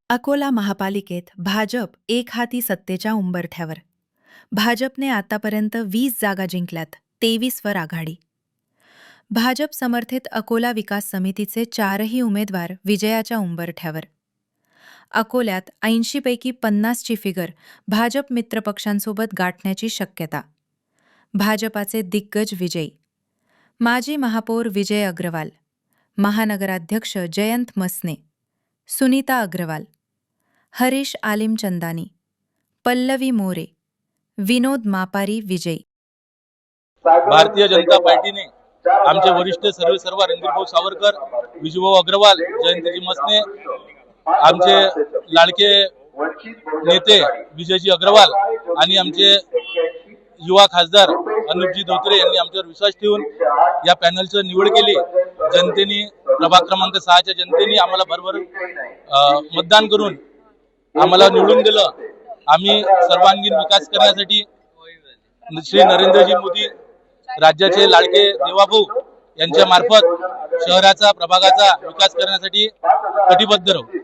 अकोला महापालिकेत भाजप एकहाती सत्तेच्या उंबरठ्यावर. भाजपने आतापर्यंत 20 जागा जिंकल्यात, 23 वर आघाडी. भाजप समर्थित अकोला विकास समितीचे 4ही उमेदवार विजयाच्या उंबरठ्यावर. अकोल्यात 80 पैकी 50 ची फिगर भाजप मित्रपक्षांसोबत गाठण्याची शक्यता. भाजपाचे दिग्गज विजयी. माजी महापौर विजय अग्रवाल, महानगराध्यक्ष जयंत मसने, सुनीता अग्रवाल, हरीश आलिम चंदानी, पल्लवी मोरे, विनोद मापारी विजयी. भारतीय जनता पार्टीने आमचे वरिष्ठ सर्व रणधीरभाऊ सावरकर, विजूभाऊ अग्रवाल, जयंतजी मसने, आमचे लाडके नेते विजयजी अग्रवाल आणि आमचे युवा खासदार अनुपजी धोत्रे यांनी आमच्यावर विश्वास ठेवून या पॅनलची निवड केली. जनतेने प्रभाग क्रमांक 6च्या जनतेने आम्हाला भरभरून मतदान करून आम्हाला निवडून दिलं. आम्ही सर्वांगीण विकास करण्यासाठी श्री नरेंद्रजी मोदी राज्याचे लाडके देवाभाऊ यांच्या मार्फत शहराचा प्रभागाचा विकास करण्यासाठी कटिबद्ध राहू.